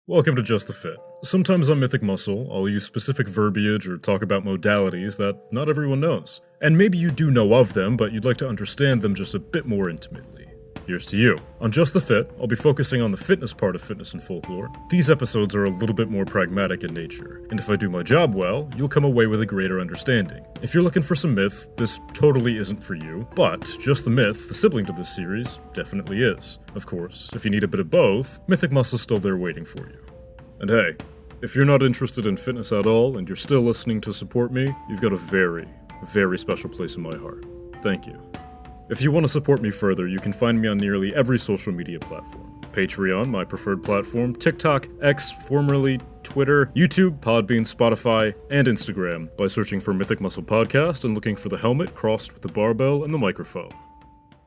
Welcome to Just the Fit. Sometimes on Mythic Muscle, I'll use specific verbiage or talk about modalities that not everyone knows. And maybe you do know of them, but you'd like to understand them just a bit more intimately. Here's to you. On Just the Fit, I'll be focusing on the fitness part of Fitness and Folklore. These episodes are a little bit more pragmatic in nature, and if I do my job well, you'll come away with a greater understanding. If you're looking for some myth, this totally isn't for you, but Just the Myth, the sibling to this series, definitely is. Of course, if you need a bit of both, Mythic Muscle's still there waiting for you. And hey, if you're not interested in fitness at all and you're still listening to support me, you've got a very, very special place in my heart. Thank you. If you want to support me further, you can find me on nearly every social media platform. Patreon, my preferred platform, TikTok, X, formerly Twitter, YouTube, Podbean, Spotify, and Instagram by searching for Mythic Muscle Podcast and looking for the helmet crossed with the barbell and the microphone.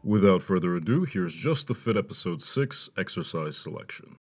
Without further ado, here's Just the Fit Episode 6, Exercise Selection.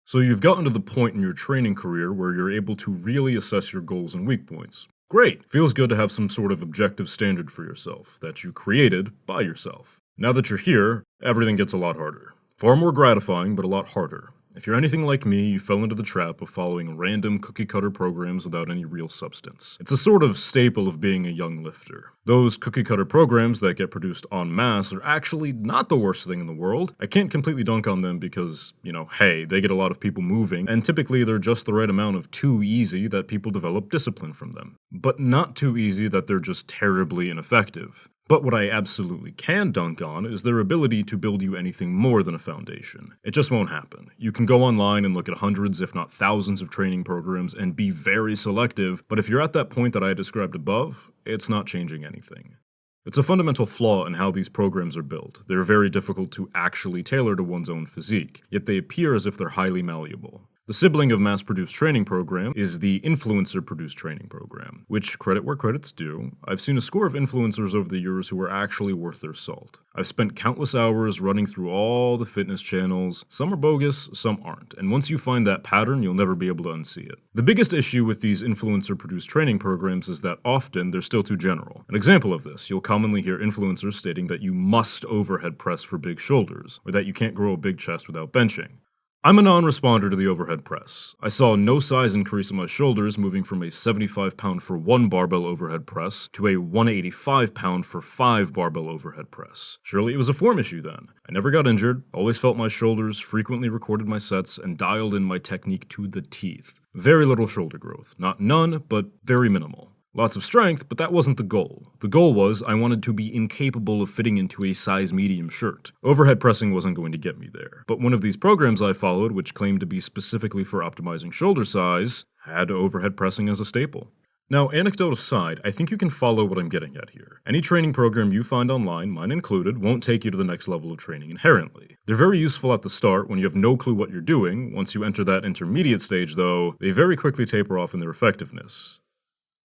So you've gotten to the point in your training career where you're able to really assess your goals and weak points. Great! Feels good to have some sort of objective standard for yourself that you created by yourself. Now that you're here, everything gets a lot harder. Far more gratifying, but a lot harder. If you're anything like me, you fell into the trap of following random cookie-cutter programs without any real substance. It's a sort of staple of being a young lifter. Those cookie-cutter programs that get produced en masse are actually not the worst thing in the world. I can't completely dunk on them because, hey, they get a lot of people moving, and typically they're just the right amount of too easy that people develop discipline from them. But not too easy that they're just terribly ineffective. But what I absolutely can dunk on is their ability to build you anything more than a foundation. It just won't happen. You can go online and look at hundreds, if not thousands of training programs and be very selective, but if you're at that point that I described above, it's not changing anything. It's a fundamental flaw in how these programs are built. They're very difficult to actually tailor to one's own physique, yet they appear as if they're highly malleable. The sibling of mass-produced training program is the influencer-produced training program, which, credit where credit's due, I've seen a score of influencers over the years who are actually worth their salt. I've spent countless hours running through all the fitness channels. Some are bogus, some aren't, and once you find that pattern, you'll never be able to unsee it. The biggest issue with these influencer-produced training programs is that often they're still too general. An example of this, you'll commonly hear influencers stating that you must overhead press for big shoulders, or that you can't grow a big chest without benching. I'm a non-responder to the overhead press. I saw no size increase in my shoulders moving from a 75-pound for 1 barbell overhead press to a 185-pound for 5 barbell overhead press. Surely it was a form issue then. I never got injured, always felt my shoulders, frequently recorded my sets, and dialed in my technique to the teeth. Very little shoulder growth. Not none, but very minimal. Lots of strength, but that wasn't the goal. The goal was I wanted to be incapable of fitting into a size medium shirt. Overhead pressing wasn't going to get me there. But one of these programs I followed, which claimed to be specifically for optimizing shoulder size, had overhead pressing as a staple. Now, anecdote aside, I think you can follow what I'm getting at here. Any training program you find online, mine included, won't take you to the next level of training inherently. They're very useful at the start when you have no clue what you're doing. Once you enter that intermediate stage, though, they very quickly taper off in their effectiveness.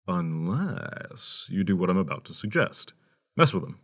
Unless you do what I'm about to suggest. Mess with them.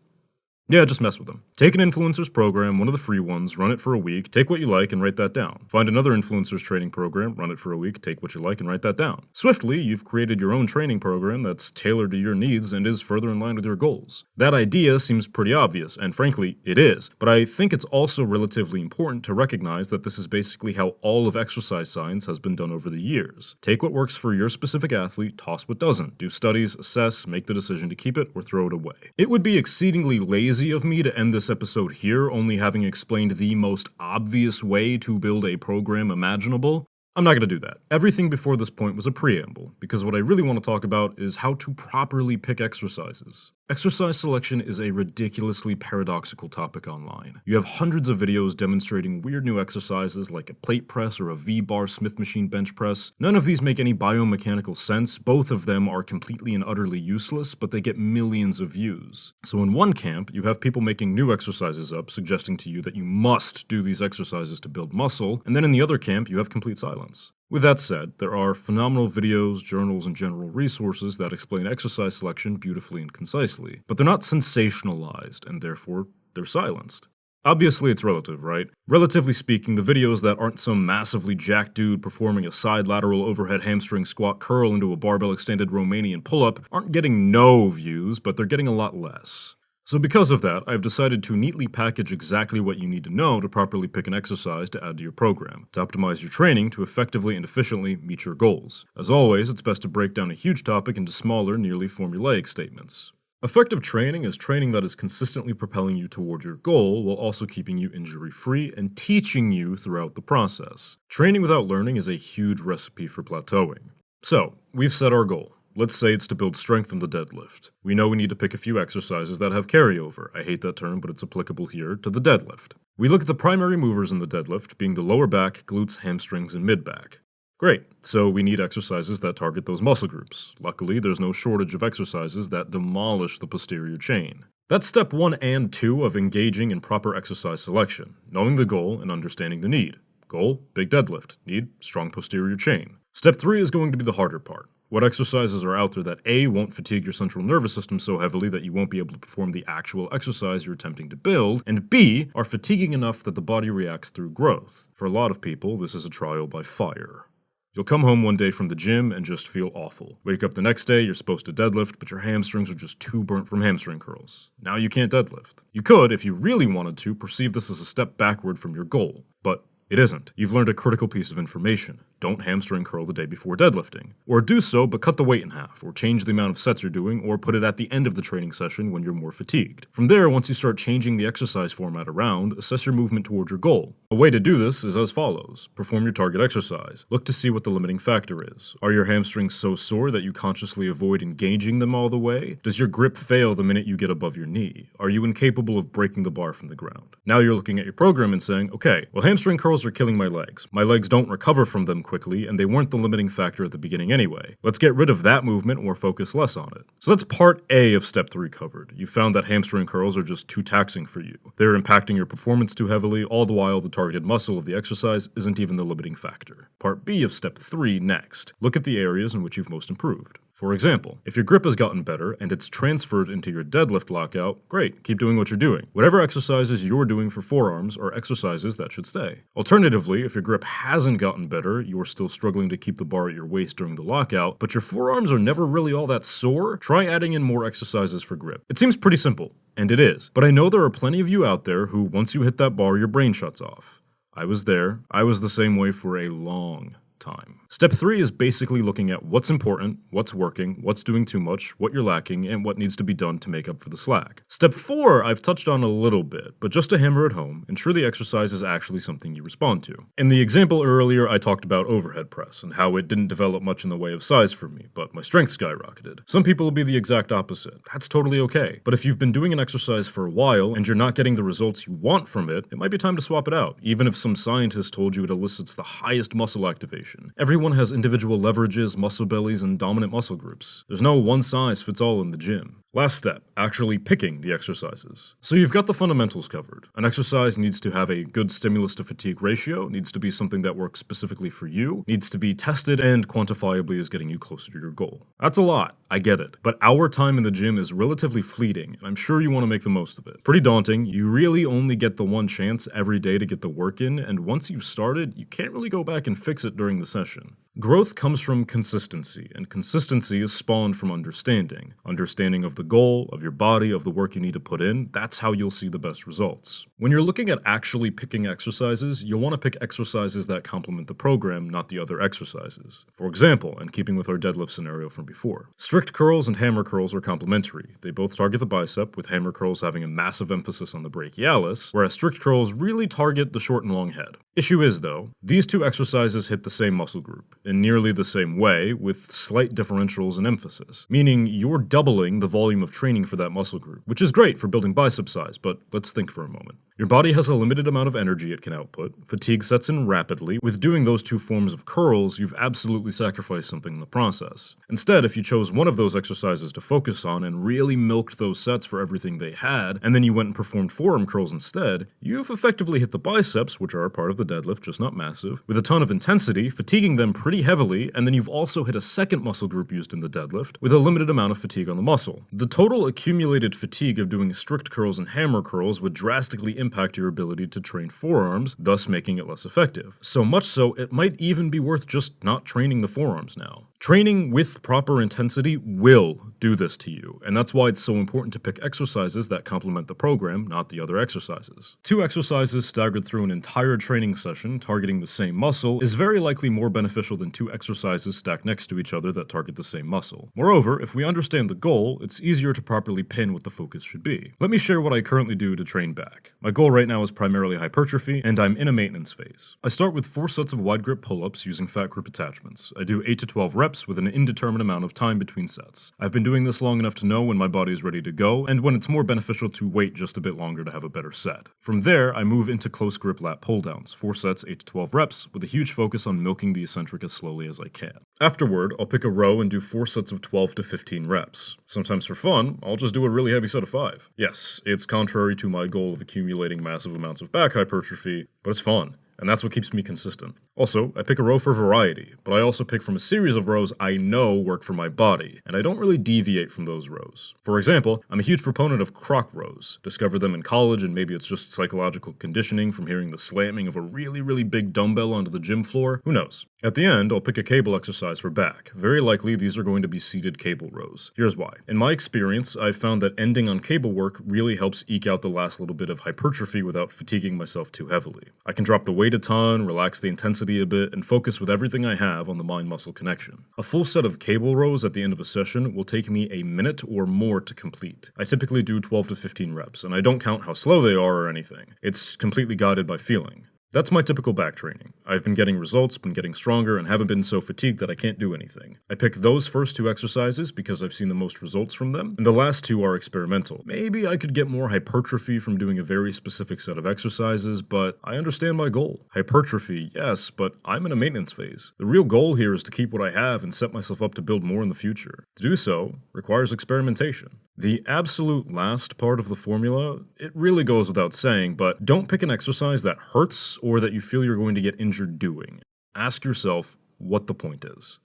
Yeah, just mess with them. Take an influencer's program, one of the free ones, run it for a week, take what you like and write that down. Find another influencer's training program, run it for a week, take what you like and write that down. Swiftly, you've created your own training program that's tailored to your needs and is further in line with your goals. That idea seems pretty obvious, and frankly, it is, but I think it's also relatively important to recognize that this is basically how all of exercise science has been done over the years. Take what works for your specific athlete, toss what doesn't. Do studies, assess, make the decision to keep it or throw it away. It would be exceedingly lazy of me to end this episode here, only having explained the most obvious way to build a program imaginable. I'm not going to do that. Everything before this point was a preamble, because what I really want to talk about is how to properly pick exercises. Exercise selection is a ridiculously paradoxical topic online. You have hundreds of videos demonstrating weird new exercises like a plate press or a V-bar Smith machine bench press. None of these make any biomechanical sense. Both of them are completely and utterly useless, but they get millions of views. So in one camp, you have people making new exercises up, suggesting to you that you must do these exercises to build muscle, and then in the other camp, you have complete silence. With that said, there are phenomenal videos, journals, and general resources that explain exercise selection beautifully and concisely, but they're not sensationalized, and therefore, they're silenced. Obviously, it's relative, right? Relatively speaking, the videos that aren't some massively jacked dude performing a side lateral overhead hamstring squat curl into a barbell extended Romanian pull-up aren't getting no views, but they're getting a lot less. So because of that, I've decided to neatly package exactly what you need to know to properly pick an exercise to add to your program, to optimize your training to effectively and efficiently meet your goals. As always, it's best to break down a huge topic into smaller, nearly formulaic statements. Effective training is training that is consistently propelling you toward your goal while also keeping you injury-free and teaching you throughout the process. Training without learning is a huge recipe for plateauing. So, we've set our goal. Let's say it's to build strength in the deadlift. We know we need to pick a few exercises that have carryover, I hate that term but it's applicable here, to the deadlift. We look at the primary movers in the deadlift being the lower back, glutes, hamstrings, and mid-back. Great, so we need exercises that target those muscle groups. Luckily, there's no shortage of exercises that demolish the posterior chain. That's step 1 and 2 of engaging in proper exercise selection, knowing the goal and understanding the need. Goal, big deadlift. Need, strong posterior chain. Step 3 is going to be the harder part. What exercises are out there that A, won't fatigue your central nervous system so heavily that you won't be able to perform the actual exercise you're attempting to build, and B, are fatiguing enough that the body reacts through growth. For a lot of people, this is a trial by fire. You'll come home one day from the gym and just feel awful. Wake up the next day, you're supposed to deadlift, but your hamstrings are just too burnt from hamstring curls. Now you can't deadlift. You could, if you really wanted to, perceive this as a step backward from your goal, but it isn't. You've learned a critical piece of information. Don't hamstring curl the day before deadlifting. Or do so, but cut the weight in half, or change the amount of sets you're doing, or put it at the end of the training session when you're more fatigued. From there, once you start changing the exercise format around, assess your movement toward your goal. A way to do this is as follows. Perform your target exercise. Look to see what the limiting factor is. Are your hamstrings so sore that you consciously avoid engaging them all the way? Does your grip fail the minute you get above your knee? Are you incapable of breaking the bar from the ground? Now you're looking at your program and saying, okay, well, hamstring curls are killing my legs. My legs don't recover from them quickly, and they weren't the limiting factor at the beginning anyway. Let's get rid of that movement or focus less on it. So that's part A of step 3 covered. You found that hamstring curls are just too taxing for you. They're impacting your performance too heavily, all the while the targeted muscle of the exercise isn't even the limiting factor. Part B of step 3 next. Look at the areas in which you've most improved. For example, if your grip has gotten better and it's transferred into your deadlift lockout, great, keep doing what you're doing. Whatever exercises you're doing for forearms are exercises that should stay. Alternatively, if your grip hasn't gotten better, you're still struggling to keep the bar at your waist during the lockout, but your forearms are never really all that sore, try adding in more exercises for grip. It seems pretty simple, and it is, but I know there are plenty of you out there who, once you hit that bar, your brain shuts off. I was there. I was the same way for a long time. Step 3 is basically looking at what's important, what's working, what's doing too much, what you're lacking, and what needs to be done to make up for the slack. Step 4 I've touched on a little bit, but just to hammer it home, ensure the exercise is actually something you respond to. In the example earlier, I talked about overhead press and how it didn't develop much in the way of size for me, but my strength skyrocketed. Some people will be the exact opposite. That's totally okay. But if you've been doing an exercise for a while and you're not getting the results you want from it, it might be time to swap it out, even if some scientist told you it elicits the highest muscle activation. Everyone has individual leverages, muscle bellies, and dominant muscle groups. There's no one size fits all in the gym. Last step, actually picking the exercises. So you've got the fundamentals covered. An exercise needs to have a good stimulus to fatigue ratio, needs to be something that works specifically for you, needs to be tested and quantifiably is getting you closer to your goal. That's a lot, I get it. But our time in the gym is relatively fleeting, and I'm sure you want to make the most of it. Pretty daunting, you really only get the one chance every day to get the work in, and once you've started, you can't really go back and fix it during the session. Growth comes from consistency, and consistency is spawned from understanding. Understanding of the goal, of your body, of the work you need to put in, that's how you'll see the best results. When you're looking at actually picking exercises, you'll want to pick exercises that complement the program, not the other exercises. For example, and keeping with our deadlift scenario from before, strict curls and hammer curls are complementary. They both target the bicep, with hammer curls having a massive emphasis on the brachialis, whereas strict curls really target the short and long head. Issue is, though, these two exercises hit the same muscle group, in nearly the same way, with slight differentials in emphasis, meaning you're doubling the volume of training for that muscle group, which is great for building bicep size, but let's think for a moment. Your body has a limited amount of energy it can output, fatigue sets in rapidly. With doing those two forms of curls, you've absolutely sacrificed something in the process. Instead, if you chose one of those exercises to focus on and really milked those sets for everything they had, and then you went and performed forearm curls instead, you've effectively hit the biceps, which are a part of the deadlift, just not massive, with a ton of intensity, fatiguing them pretty heavily, and then you've also hit a second muscle group used in the deadlift, with a limited amount of fatigue on the muscle. The total accumulated fatigue of doing strict curls and hammer curls would drastically impact your ability to train forearms, thus making it less effective. So much so, it might even be worth just not training the forearms now. Training with proper intensity will do this to you, and that's why it's so important to pick exercises that complement the program, not the other exercises. 2 exercises staggered through an entire training session targeting the same muscle is very likely more beneficial than 2 exercises stacked next to each other that target the same muscle. Moreover, if we understand the goal, it's easier to properly pin what the focus should be. Let me share what I currently do to train back. My goal right now is primarily hypertrophy, and I'm in a maintenance phase. I start with 4 sets of wide grip pull-ups using fat group attachments. I do 8 to 12 reps with an indeterminate amount of time between sets. I've been doing this long enough to know when my body is ready to go, and when it's more beneficial to wait just a bit longer to have a better set. From there, I move into close grip lat pull-downs, 4 sets, 8 to 12 reps, with a huge focus on milking the eccentric as slowly as I can. Afterward, I'll pick a row and do 4 sets of 12 to 15 reps. Sometimes for fun, I'll just do a really heavy set of 5. Yes, it's contrary to my goal of accumulating massive amounts of back hypertrophy, but it's fun. And that's what keeps me consistent. Also, I pick a row for variety, but I also pick from a series of rows I know work for my body, and I don't really deviate from those rows. For example, I'm a huge proponent of croc rows. Discovered them in college, and maybe it's just psychological conditioning from hearing the slamming of a really big dumbbell onto the gym floor. Who knows? At the end, I'll pick a cable exercise for back. Very likely, these are going to be seated cable rows. Here's why. In my experience, I've found that ending on cable work really helps eke out the last little bit of hypertrophy without fatiguing myself too heavily. I can drop the weight a ton, relax the intensity a bit, and focus with everything I have on the mind-muscle connection. A full set of cable rows at the end of a session will take me a minute or more to complete. I typically do 12 to 15 reps, and I don't count how slow they are or anything. It's completely guided by feeling. That's my typical back training. I've been getting results, been getting stronger, and haven't been so fatigued that I can't do anything. I pick those first 2 exercises because I've seen the most results from them, and the last 2 are experimental. Maybe I could get more hypertrophy from doing a very specific set of exercises, but I understand my goal. Hypertrophy, yes, but I'm in a maintenance phase. The real goal here is to keep what I have and set myself up to build more in the future. To do so requires experimentation. The absolute last part of the formula, it really goes without saying, but don't pick an exercise that hurts or that you feel you're going to get injured doing. Ask yourself what the point is.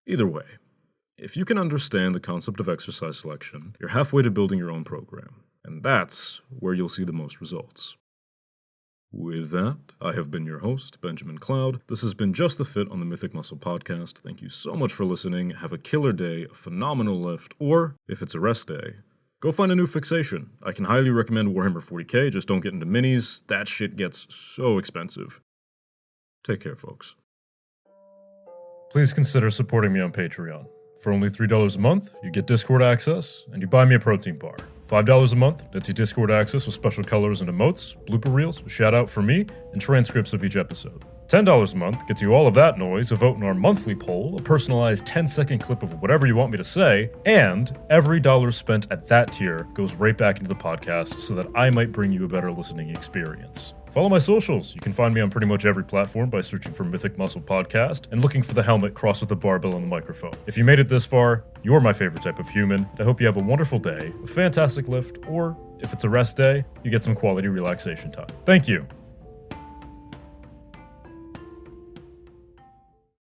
Either way, if you can understand the concept of exercise selection, you're halfway to building your own program, and that's where you'll see the most results. With that, I have been your host, Benjamin Cloud. This has been Just the Fit on the Mythic Muscle Podcast. Thank you so much for listening. Have a killer day, a phenomenal lift, or, if it's a rest day, go find a new fixation. I can highly recommend Warhammer 40k, just don't get into minis. That shit gets so expensive. Take care, folks. Please consider supporting me on Patreon. For only $3 a month, you get Discord access, and you buy me a protein bar. $5 a month gets you Discord access with special colors and emotes, blooper reels, a shout out for me, and transcripts of each episode. $10 a month gets you all of that noise, a vote in our monthly poll, a personalized 10-second clip of whatever you want me to say, and every dollar spent at that tier goes right back into the podcast so that I might bring you a better listening experience. Follow my socials. You can find me on pretty much every platform by searching for Mythic Muscle Podcast and looking for the helmet crossed with the barbell and the microphone. If you made it this far, you're my favorite type of human. I hope you have a wonderful day, a fantastic lift, or if it's a rest day, you get some quality relaxation time. Thank you.